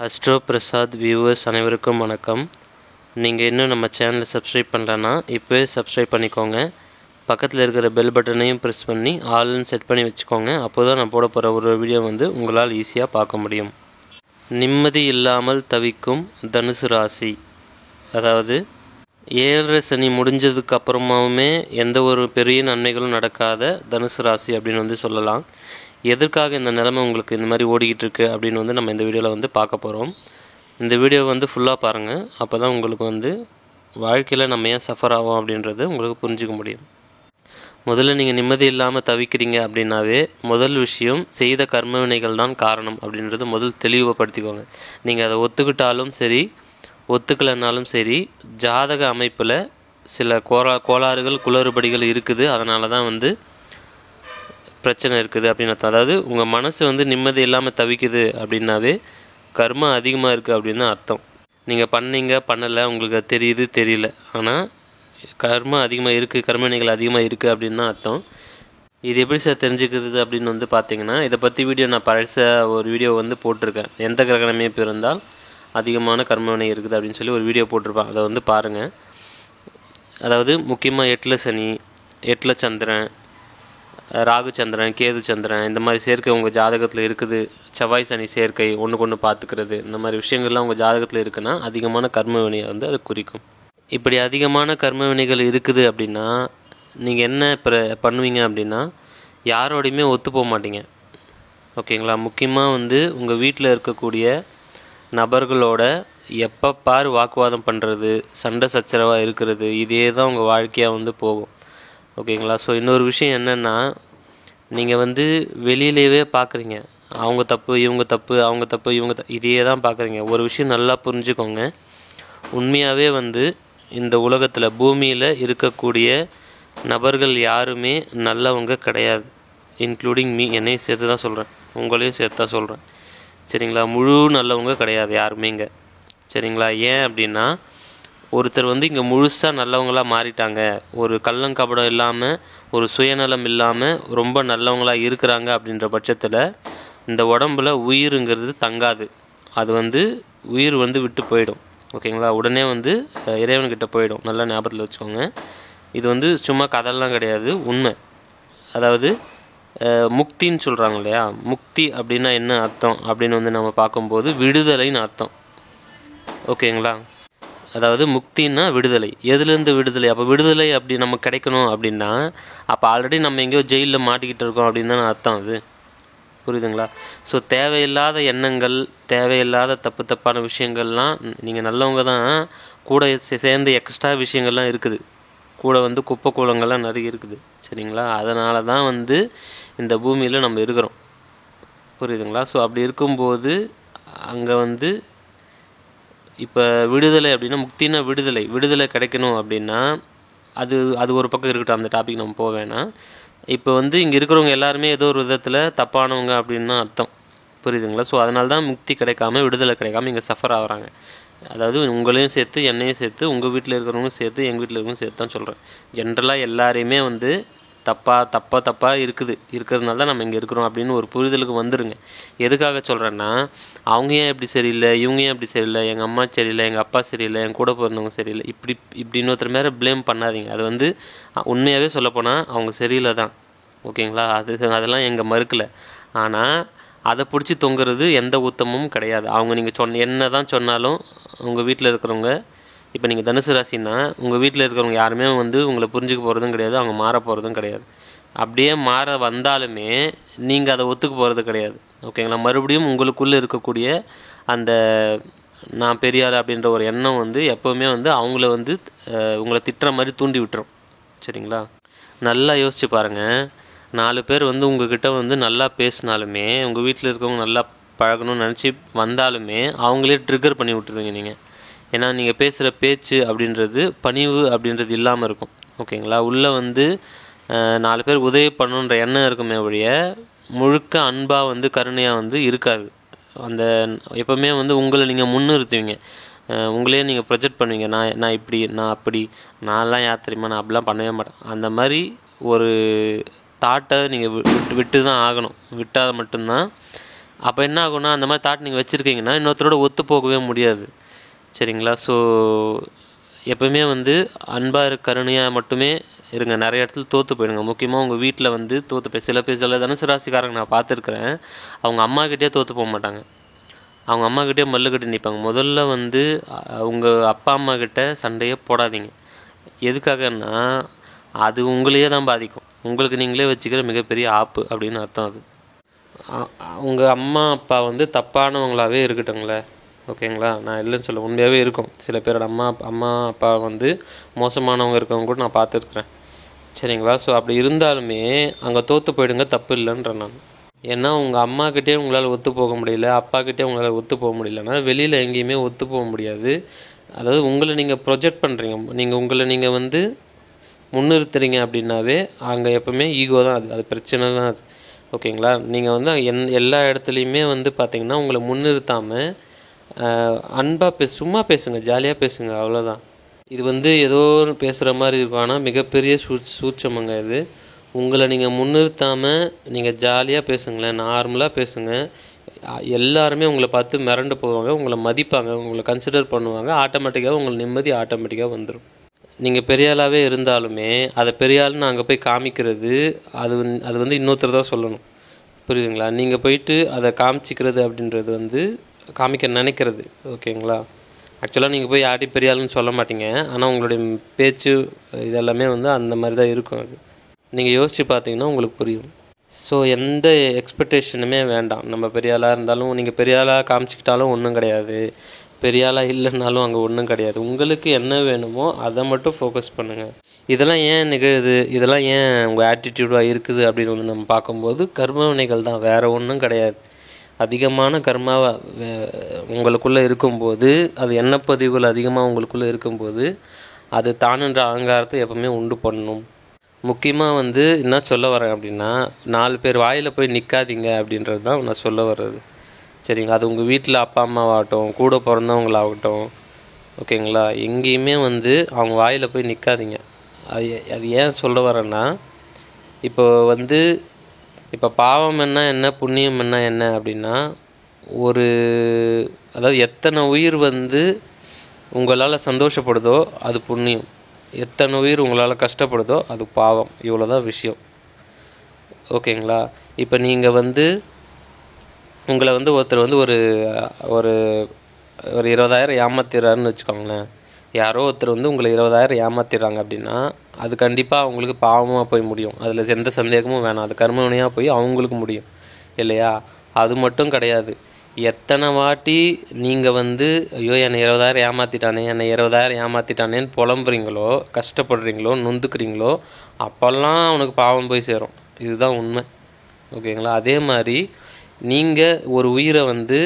Astro Prasad viewers அனைவருக்கும் வணக்கம். நீங்கள் இன்னும் நம்ம சேனலை சப்ஸ்கிரைப் பண்ணலன்னா இப்போவே சப்ஸ்கிரைப் பண்ணிக்கோங்க. பக்கத்தில் இருக்கிற பெல் பட்டனையும் ப்ரெஸ் பண்ணி ஆல்னு செட் பண்ணி வச்சுக்கோங்க. அப்போ தான் நான் போட போகிற ஒரு வீடியோ உங்களால் ஈஸியாக பார்க்க முடியும். நிம்மதி இல்லாமல் தவிக்கும் தனுசு ராசி, அதாவது 7.5 சனி முடிஞ்சதுக்கு அப்புறமாவுமே எந்த ஒரு பெரிய நன்மைகளும் நடக்காத தனுசு ராசி அப்படின்னு சொல்லலாம். எதற்காக இந்த நிலைமை உங்களுக்கு இந்த மாதிரி ஓடிக்கிட்டு இருக்குது அப்படின்னு நம்ம இந்த வீடியோவில் பார்க்க போகிறோம். இந்த வீடியோ ஃபுல்லாக பாருங்கள். அப்போ தான் உங்களுக்கு வாழ்க்கையில் நம்ம ஏன் சஃபர் ஆகும் அப்படின்றது உங்களுக்கு புரிஞ்சிக்க முடியும். முதல்ல நீங்கள் நிம்மதி இல்லாமல் தவிக்கிறீங்க அப்படின்னாவே முதல் விஷயம் செய்த கர்ம வினைகள் தான் காரணம் அப்படின்றது முதல் தெளிவுபடுத்திக்கோங்க. நீங்கள் அதை ஒத்துக்கிட்டாலும் சரி ஒத்துக்கலைன்னாலும் சரி, ஜாதக அமைப்பில் சில கோளாறுகள் குளறுபடிகள் இருக்குது. அதனால தான் பிரச்சனை இருக்குது அப்படின்னு அர்த்தம். அதாவது உங்கள் மனசு நிம்மதி இல்லாமல் தவிக்குது அப்படின்னாவே கர்மா அதிகமாக இருக்குது அப்படின்னு அர்த்தம். நீங்கள் பண்ணீங்க பண்ணலை, உங்களுக்கு அது தெரியுது தெரியல, ஆனால் கர்மா அதிகமாக இருக்குது, கர்மவினைகள் அதிகமாக இருக்குது அப்படின்னு தான் அர்த்தம். இது எப்படி சார் தெரிஞ்சுக்கிறது அப்படின்னு பார்த்தீங்கன்னா, இதை பற்றி வீடியோ நான் பழச ஒரு வீடியோ போட்டிருக்கேன். எந்த கிரக அமைப்பு இருந்தால் அதிகமான கர்மவினை இருக்குது அப்படின்னு சொல்லி ஒரு வீடியோ போட்டிருப்பேன். அதை பாருங்கள். அதாவது முக்கியமாக 8 சனி, 8 சந்திரன், ராகு சந்திரன், கேது சந்திரன், இந்த மாதிரி சேர்க்கை உங்கள் ஜாதகத்தில் இருக்குது. செவ்வாய் சனி சேர்க்கை, ஒன்றுக்கு ஒன்று பார்த்துக்கிறது, இந்த மாதிரி விஷயங்கள்லாம் உங்கள் ஜாதகத்தில் இருக்குன்னா அதிகமான கர்ம வினையை அது குறிக்கும். இப்படி அதிகமான கர்ம வினைகள் இருக்குது அப்படின்னா நீங்கள் என்ன பண்ணுவீங்க அப்படின்னா யாரோடையுமே ஒத்து போக மாட்டீங்க. ஓகேங்களா? முக்கியமாக உங்கள் வீட்டில் இருக்கக்கூடிய நபர்களோட எப்போ பார் வாக்குவாதம் பண்ணுறது, சண்டை சச்சரவாக இருக்கிறது, இதே தான் உங்கள் வாழ்க்கையாக போகும். ஓகேங்களா? ஸோ இன்னொரு விஷயம் என்னென்னா, நீங்கள் வெளியிலேயே பார்க்குறீங்க, அவங்க தப்பு இவங்க தப்பு, அவங்க தப்பு இவங்க இதையே தான் பார்க்குறீங்க. ஒரு விஷயம் நல்லா புரிஞ்சுக்கோங்க. உண்மையாகவே இந்த உலகத்தில் பூமியில் இருக்கக்கூடிய நபர்கள் யாருமே நல்லவங்க கிடையாது. இன்க்ளூடிங் மீ, என்னையும் சேர்த்து தான் சொல்கிறேன், உங்களையும் சேர்த்து தான் சொல்கிறேன். சரிங்களா? முழு நல்லவங்க கிடையாது யாருமே இங்கே. சரிங்களா? ஏன் அப்படின்னா ஒருத்தர் இங்கே முழுசாக நல்லவங்களாக மாறிட்டாங்க, ஒரு கள்ளங்கபடம் இல்லாமல் ஒரு சுயநலம் இல்லாமல் ரொம்ப நல்லவங்களாக இருக்கிறாங்க அப்படின்ற பட்சத்தில் இந்த உடம்புல உயிருங்கிறது தங்காது. அது உயிர் விட்டு போயிடும். ஓகேங்களா? உடனே இறைவன்கிட்ட போயிடும். நல்லா ஞாபகத்தில் வச்சுக்கோங்க. இது சும்மா கதையெல்லாம் கிடையாது, உண்மை. அதாவது முக்தின்னு சொல்கிறாங்க இல்லையா? முக்தி அப்படின்னா என்ன அர்த்தம் அப்படின்னு நம்ம பார்க்கும்போது விடுதலைன்னு அர்த்தம். ஓகேங்களா? அதாவது முக்தின்னா விடுதலை. எதுலேருந்து விடுதலை? அப்போ விடுதலை அப்படி நமக்கு கிடைக்கணும் அப்படின்னா அப்போ ஆல்ரெடி நம்ம எங்கேயோ ஜெயிலில் மாட்டிக்கிட்டு இருக்கோம் அப்படின்னு தானே அர்த்தம். அது புரியுதுங்களா? ஸோ தேவையில்லாத எண்ணங்கள், தேவையில்லாத தப்பான விஷயங்கள்லாம், நீங்கள் நல்லவங்க தான், கூட சேர்ந்து எக்ஸ்ட்ரா விஷயங்கள்லாம் இருக்குது, கூட குப்பை கூலங்கள்லாம் நிறைய இருக்குது. சரிங்களா? அதனால தான் இந்த பூமியில் நம்ம இருக்கிறோம். புரியுதுங்களா? ஸோ அப்படி இருக்கும்போது அங்கே இப்போ விடுதலை அப்படின்னா, முக்தினா விடுதலை கிடைக்கணும் அப்படின்னா அது ஒரு பக்கம் இருக்கட்டும், அந்த டாபிக் நம்ம போக வேணாம். இப்போ இங்கே இருக்கிறவங்க எல்லாருமே ஏதோ ஒரு விதத்தில் தப்பானவங்க அப்படின்னு அர்த்தம். புரியுதுங்களா? ஸோ அதனால தான் முக்தி கிடைக்காம, விடுதலை கிடைக்காம இங்கே சஃபர் ஆகுறாங்க. அதாவது உங்களையும் சேர்த்து என்னையும் சேர்த்து உங்கள் வீட்டில் இருக்கிறவங்களும் சேர்த்து எங்கள் வீட்டில் இருக்கிறவங்க சேர்த்து தான் சொல்கிறேன். ஜென்ரலாக எல்லாரையுமே தப்பாக இருக்கிறதுனால தான் நம்ம இங்கே இருக்கிறோம் அப்படின்னு ஒரு புரிதலுக்கு வந்துடுங்க. எதுக்காக சொல்கிறேன்னா, அவங்க ஏன் இப்படி சரியில்லை, இவங்க ஏன் இப்படி சரியில்லை, எங்கள் அம்மா சரியில்லை, எங்கள் அப்பா சரியில்லை, என் கூட பிறந்தவங்க சரியில்லை, இப்படி இன்னொருத்தர் மேலே ப்ளேம் பண்ணாதீங்க. அது உண்மையாகவே சொல்லப்போனால் அவங்க சரியில்லை தான். ஓகேங்களா? அதெல்லாம் எங்கள் மறுக்கலை. ஆனால் அதை பிடிச்சி தொங்குறது எந்த உத்தமும் கிடையாது. அவங்க நீங்கள் என்ன தான் சொன்னாலும் உங்கள் வீட்டில் இருக்கிறவங்க, இப்போ நீங்கள் தனுசு ராசின்னா உங்கள் வீட்டில் இருக்கிறவங்க யாருமே உங்களை புரிஞ்சுக்க போகிறதும் கிடையாது, அவங்க மாற போகிறதும் கிடையாது. அப்படியே மாற வந்தாலுமே நீங்கள் அதை ஒத்துக்க போகிறது கிடையாது. ஓகேங்களா? மறுபடியும் உங்களுக்குள்ளே இருக்கக்கூடிய அந்த நான் பெரியார் அப்படின்ற ஒரு எண்ணம் எப்போவுமே அவங்கள உங்களை திட்டுற மாதிரி தூண்டி விட்டுரும். சரிங்களா? நல்லா யோசிச்சு பாருங்கள். 4 பேர் உங்ககிட்ட நல்லா பேசினாலுமே, உங்கள் வீட்டில் இருக்கவங்க நல்லா பழகணும்னு நினச்சி வந்தாலுமே அவங்களே ட்ரிகர் பண்ணி விட்டுருவீங்க நீங்கள். ஏன்னா நீங்கள் பேசுகிற பேச்சு அப்படின்றது பணிவு அப்படின்றது இல்லாமல் இருக்கும். ஓகேங்களா? உள்ளே 4 பேர் உதவி பண்ணணுன்ற எண்ணம் இருக்குமே ஒழிய முழுக்க அன்பாக கருணையாக இருக்காது. அந்த எப்போவுமே உங்களை நீங்கள் முன்னிறுத்துவீங்க, உங்களையே நீங்கள் ப்ரொஜெக்ட் பண்ணுவீங்க. நான் இப்படி, நான் அப்படி, நான்லாம் யார் தெரியுமா, நான் அப்படிலாம் பண்ணவே மாட்டேன். அந்த மாதிரி ஒரு தாட்டை நீங்கள் விட்டு தான் ஆகணும். விட்டால் மட்டும்தான் அப்போ என்ன ஆகும்னா, அந்த மாதிரி தாட் நீங்கள் வச்சுருக்கீங்கன்னா இன்னொருத்தரோட ஒத்து போகவே முடியாது. சரிங்களா? ஸோ எப்போவுமே வந்து அன்பாக கருணையாக மட்டுமே இருங்க. நிறைய இடத்துல தோற்று போயிடுங்க. முக்கியமாக உங்கள் வீட்டில் வந்து தோற்று போய் சில தனுசு ராசிக்காரங்க நான் பார்த்துருக்குறேன். அவங்க அம்மாக்கிட்டே தோற்று போக மாட்டாங்க. அவங்க அம்மாக்கிட்டே மல்லு கட்டி நிற்பாங்க. முதல்ல வந்து உங்கள் அப்பா அம்மா கிட்ட சண்டையே போடாதீங்க. எதுக்காகன்னா அது உங்களையே தான் பாதிக்கும். உங்களுக்கு நீங்களே வச்சுக்கிற மிகப்பெரிய ஆப்பு அப்படின்னு அர்த்தம். அது உங்கள் அம்மா அப்பா வந்து தப்பானவங்களாகவே இருக்கட்டுங்களே, ஓகேங்களா? நான் இல்லைன்னு சொல்ல, உண்மையாகவே இருக்கும். சில பேரோட அம்மா அப்பா வந்து மோசமானவங்க இருக்கவங்க கூட நான் பார்த்துருக்குறேன். சரிங்களா? ஸோ அப்படி இருந்தாலுமே அங்கே தோற்று போயிடுங்க, தப்பு இல்லைன்ற நான். ஏன்னா உங்கள் அம்மாக்கிட்டே உங்களால் ஒத்து போக முடியல, அப்பாக்கிட்டே உங்களால் ஒத்து போக முடியலன்னா வெளியில் எங்கேயுமே ஒத்து போக முடியாது. அதாவது உங்களை நீங்கள் ப்ரொஜெக்ட் பண்ணுறீங்க, உங்களை நீங்கள் வந்து முன்னிறுத்துறீங்க அப்படின்னாவே அங்கே எப்போவுமே ஈகோ தான். அது பிரச்சனை தான் அது, ஓகேங்களா? நீங்கள் வந்து எல்லா இடத்துலையுமே வந்து பார்த்தீங்கன்னா உங்களை முன்னிறுத்தாமல் அன்பாக சும்மா பேசுங்க, ஜாலியாக பேசுங்க, அவ்வளோதான். இது வந்து ஏதோ பேசுகிற மாதிரி இருக்கும், ஆனால் மிகப்பெரிய சூட்சமங்க இது. உங்களை நீங்கள் முன்னிறுத்தாமல் நீங்கள் ஜாலியாக பேசுங்களேன், நார்மலாக பேசுங்க. எல்லாருமே உங்களை பார்த்து மிரண்டு போவாங்க, உங்களை மதிப்பாங்க, உங்களை கன்சிடர் பண்ணுவாங்க. ஆட்டோமேட்டிக்காக உங்களுக்கு நிம்மதி ஆட்டோமேட்டிக்காக வந்துடும். நீங்கள் பெரிய ஆளாகவே இருந்தாலுமே அதை பெரிய ஆள்னு அங்கே போய் காமிக்கிறது அது வந்து இன்னொருத்தர் தான் சொல்லணும். புரியுதுங்களா? நீங்கள் போயிட்டு அதை காமிச்சிக்கிறது அப்படின்றது வந்து காமிக்க நினைக்கிறது, ஓகேங்களா? ஆக்சுவலாக நீங்கள் போய் யார்ட்டையும் பெரிய ஆளுன்னு சொல்ல மாட்டீங்க, ஆனால் உங்களுடைய பேச்சு இதெல்லாமே வந்து அந்த மாதிரி தான் இருக்கும். அது நீங்கள் யோசித்து பார்த்தீங்கன்னா உங்களுக்கு புரியும். ஸோ எந்த எக்ஸ்பெக்டேஷனுமே வேண்டாம். நம்ம பெரிய ஆளாக இருந்தாலும், நீங்கள் பெரிய ஆளாக காமிச்சிக்கிட்டாலும் ஒன்றும் கிடையாது, பெரிய ஆளாக இல்லைன்னாலும் அங்கே ஒன்றும் கிடையாது. உங்களுக்கு என்ன வேணுமோ அதை மட்டும் ஃபோக்கஸ் பண்ணுங்கள். இதெல்லாம் ஏன் நிகழுது, இதெல்லாம் ஏன் உங்கள் ஆட்டிடியூடாக இருக்குது அப்படின்னு வந்து நம்ம பார்க்கும்போது கர்ம வினைகள் தான், வேறு ஒன்றும் கிடையாது. அதிகமான கர்மாவை உங்களுக்குள்ளே இருக்கும்போது, அது எண்ணப்பதிவுகள் அதிகமாக உங்களுக்குள்ளே இருக்கும்போது அது தானுன்ற அகங்காரத்தை எப்பவுமே உண்டு பண்ணணும். முக்கியமாக வந்து என்ன சொல்ல வரேன் அப்படின்னா, 4 பேர் வாயில் போய் நிற்காதீங்க அப்படின்றது தான் நான் சொல்ல வர்றது. சரிங்களா? அது உங்கள் வீட்டில் அப்பா அம்மாவாகட்டும், கூட பிறந்தவங்களாகட்டும், ஓகேங்களா? எங்கேயுமே வந்து அவங்க வாயில் போய் நிற்காதீங்க. அது ஏன் சொல்ல வரேன்னா, இப்போ பாவம் என்ன புண்ணியம் என்ன அப்படின்னா, அதாவது எத்தனை உயிர் வந்து உங்களால் சந்தோஷப்படுதோ அது புண்ணியம், எத்தனை உயிர் உங்களால் கஷ்டப்படுதோ அது பாவம். இவ்வளோதான் விஷயம், ஓகேங்களா? இப்போ நீங்கள் வந்து உங்களை வந்து ஒருத்தர் வந்து ஒரு ஒரு 20,000 ஏமாத்திடுறாருன்னு வச்சுக்கோங்களேன். யாரோ ஒருத்தர் வந்து உங்களை 20,000 ஏமாத்திடுறாங்க அப்படின்னா அது கண்டிப்பாக அவங்களுக்கு பாவமாக போய் முடியும். அதில் எந்த சந்தேகமும் வேணாம். அது கர்மவினையாக போய் அவங்களுக்கு முடியும், இல்லையா? அது மட்டும் கிடையாது. எத்தனை வாட்டி நீங்கள் வந்து ஐயோ என்னை 20,000 ஏமாற்றிட்டானேன்னு புலம்புறீங்களோ, கஷ்டப்படுறீங்களோ, நொந்துக்கிறீங்களோ, அப்போல்லாம் அவனுக்கு பாவம் போய் சேரும். இதுதான் உண்மை, ஓகேங்களா? அதே மாதிரி நீங்கள் ஒரு உயிரை வந்து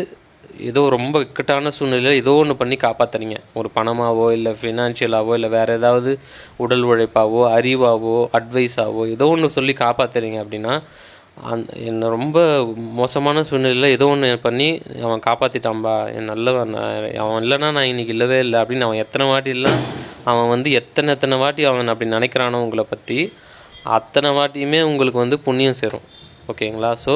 ஏதோ ரொம்ப இக்கட்டான சூழ்நிலையில் ஏதோ ஒன்று பண்ணி காப்பாற்றுறீங்க. ஒரு பணமாகவோ இல்லை ஃபினான்ஷியலாகவோ இல்லை வேறு ஏதாவது உடல் உழைப்பாவோ அறிவாவோ அட்வைஸாவோ ஏதோ ஒன்று சொல்லி காப்பாற்றுறீங்க அப்படின்னா, என்னை ரொம்ப மோசமான சூழ்நிலையில் ஏதோ ஒன்று பண்ணி அவன் காப்பாற்றிட்டான்பா, என் நல்லவன், அவன் இல்லைன்னா நான் இன்றைக்கி இல்லவே இல்லை அப்படின்னு அவன் எத்தனை வாட்டி இல்லை, அவன் வந்து எத்தனை வாட்டி அவன் அப்படி நினைக்கிறானோ உங்களை பற்றி, அத்தனை வாட்டியுமே உங்களுக்கு வந்து புண்ணியம் சேரும், ஓகேங்களா? ஸோ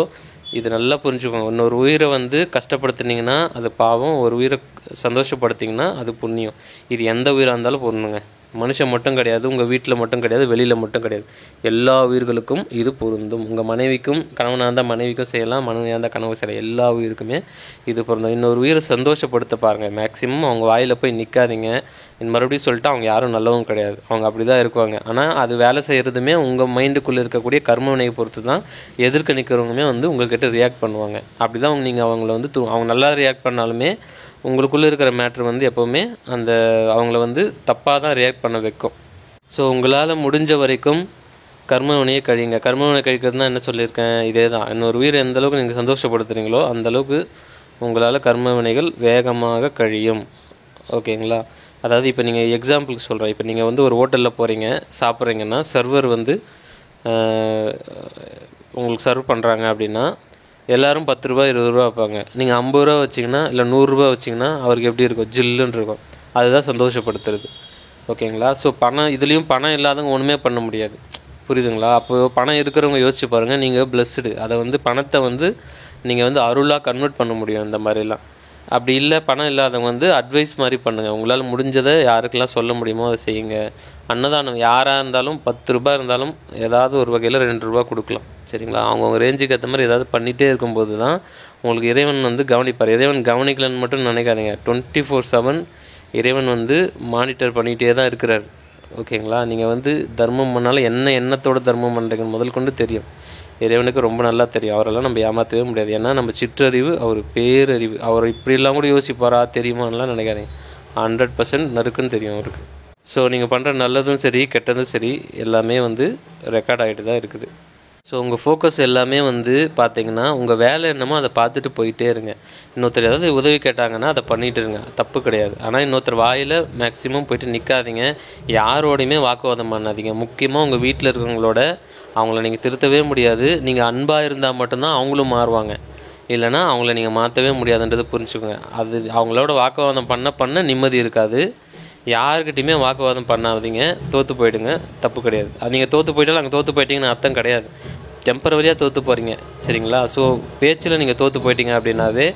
இது நல்லா புரிஞ்சுக்கோங்க. இன்னொரு உயிரை வந்து கஷ்டப்படுத்துனீங்கன்னா அது பாவம், ஒரு உயிரை சந்தோஷப்படுத்திங்கன்னா அது புண்ணியம். இது எந்த உயிராக இருந்தாலும் பொருந்துங்க. மனுஷன் மட்டும் கிடையாது, உங்கள் வீட்டில் மட்டும் கிடையாது, வெளியில் மட்டும் கிடையாது, எல்லா உயிர்களுக்கும் இது பொருந்தும். உங்கள் மனைவிக்கும், கணவனாக இருந்தால் மனைவிக்கும் செய்யலாம், மனைவியாக இருந்தால் கணவன் செய்யலாம், எல்லா உயிருக்குமே இது பொருந்தும். இன்னொரு உயிரை சந்தோஷப்படுத்த பாருங்கள். மேக்ஸிமம் அவங்க வாயில் போய் நிற்காதீங்க. மறுபடியும் சொல்லிட்டு அவங்க யாரும் நல்லவும் கிடையாது, அவங்க அப்படி தான் இருக்குவாங்க. ஆனால் அது வேலை செய்கிறதுமே உங்கள் மைண்டுக்குள்ளே இருக்கக்கூடிய கர்ம வினையை பொறுத்து தான். எதிர்க்க நிற்கிறவங்களுமே வந்து உங்கள்கிட்ட ரியாக்ட் பண்ணுவாங்க. அப்படி தான் நீங்கள் அவங்கள வந்து அவங்க நல்லா ரியாக்ட் பண்ணாலுமே உங்களுக்குள்ளே இருக்கிற மேட்ரு வந்து எப்போவுமே அவங்கள வந்து தப்பாக தான் ரியாக்ட் பண்ண வைக்கும். ஸோ உங்களால் முடிஞ்ச வரைக்கும் கர்மவினையை கழிங்க. கர்மவினை கழிக்கிறதுனா என்ன சொல்லியிருக்கேன், இதே தான். இன்னொரு உயிரை எந்தளவுக்கு நீங்கள் சந்தோஷப்படுத்துகிறீங்களோ அந்தளவுக்கு உங்களால் கர்மவினைகள் வேகமாக கழியும், ஓகேங்களா? அதாவது இப்போ நீங்கள் எக்ஸாம்பிளுக்கு சொல்கிறேன். இப்போ நீங்கள் வந்து ஒரு ஹோட்டலில் போகிறீங்க, சாப்பிட்றீங்கன்னா சர்வர் வந்து உங்களுக்கு சர்வ் பண்ணுறாங்க அப்படின்னா எல்லோரும் 10 ரூபா 20 ரூபா வைப்பாங்க. நீங்கள் 50 ரூபா வச்சிங்கன்னா இல்லை 100 ரூபா வச்சிங்கன்னா அவருக்கு எப்படி இருக்கும், ஜில்லுன்னு இருக்கும். அதுதான் சந்தோஷப்படுத்துறது, ஓகேங்களா? ஸோ இதுலேயும் பணம் இல்லாதவங்க ஒன்றுமே பண்ண முடியாது, புரியுதுங்களா? அப்போது பணம் இருக்கிறவங்க யோசிச்சு பாருங்கள், நீங்கள் பிளஸ்டு. அதை வந்து பணத்தை வந்து நீங்கள் வந்து அருளாக கன்வெர்ட் பண்ண முடியும் இந்த மாதிரிலாம். அப்படி இல்லை, பணம் இல்லாதவங்க வந்து அட்வைஸ் மாதிரி பண்ணுங்கள். உங்களால் முடிஞ்சதை யாருக்கெல்லாம் சொல்ல முடியுமோ அதை செய்யுங்க. அன்னதானம் யாராக இருந்தாலும் 10 ரூபா இருந்தாலும் ஏதாவது ஒரு வகையில் 2 ரூபா கொடுக்கலாம். சரிங்களா? அவங்கவுங்க ரேஞ்சுக்கு ஏற்ற மாதிரி ஏதாவது பண்ணிகிட்டே இருக்கும்போது தான் உங்களுக்கு இறைவன் வந்து கவனிப்பார். இறைவன் கவனிக்கலன்னு மட்டும் நினைக்காதீங்க. 24/7 இறைவன் வந்து மானிட்டர் பண்ணிகிட்டே தான் இருக்கிறார். ஓகேங்களா? நீங்கள் வந்து தர்மம் பண்ணாலும் என்ன எண்ணத்தோடு தர்மம் பண்ணுறீங்கன்னு முதல் கொண்டு தெரியும். இறைவனுக்கு ரொம்ப நல்லா தெரியும். அவரெல்லாம் நம்ம ஏமாற்றவே முடியாது. ஏன்னா நம்ம சிற்றறிவு, அவர் பேரறிவு. அவர் இப்படிலாம் கூட யோசிப்பாரா தெரியுமான்லாம் நினைக்காதீங்க. 100% நறுக்குன்னு தெரியும் அவருக்கு. ஸோ நீங்கள் பண்ணுற நல்லதும் சரி கெட்டதும் சரி எல்லாமே வந்து ரெக்கார்ட் ஆகிட்டு தான் இருக்குது. ஸோ உங்கள் ஃபோக்கஸ் எல்லாமே வந்து பார்த்தீங்கன்னா உங்கள் வேலை என்னமோ அதை பார்த்துட்டு போயிட்டே இருங்க. இன்னொருத்தர் ஏதாவது உதவி கேட்டாங்கன்னா அதை பண்ணிகிட்டு இருங்க, தப்பு கிடையாது. ஆனால் இன்னொருத்தர் வாயில் மேக்ஸிமம் போயிட்டு நிற்காதீங்க. யாரோடையுமே வாக்குவாதம் பண்ணாதீங்க. முக்கியமாக உங்கள் வீட்டில் இருக்கிறவங்களோட அவங்கள நீங்கள் திருத்தவே முடியாது. நீங்கள் அன்பாக இருந்தால் மட்டும்தான் அவங்களும் மாறுவாங்க. இல்லைனா அவங்கள நீங்கள் மாற்றவே முடியாதுன்றதை புரிஞ்சுக்கோங்க. அது அவங்களோட வாக்குவாதம் பண்ண நிம்மதி இருக்காது. யாருக்கிட்டையுமே வாக்குவாதம் பண்ணாதீங்க, தோற்று போயிடுங்க, தப்பு கிடையாது. அது நீங்கள் தோற்று போயிட்டாலும் அங்கே தோற்று போயிட்டீங்கன்னு அர்த்தம் கிடையாது. டெம்பரவரியாக தோற்று போகிறீங்க. சரிங்களா? ஸோ பேச்சில் நீங்கள் தோற்று போயிட்டீங்க அப்படின்னாவே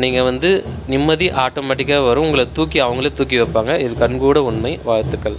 நீங்கள் வந்து நிம்மதி ஆட்டோமேட்டிக்காக வரும். உங்களை அவங்களே தூக்கி வைப்பாங்க. இது கண்கூட உண்மை. வாழ்த்துக்கள்.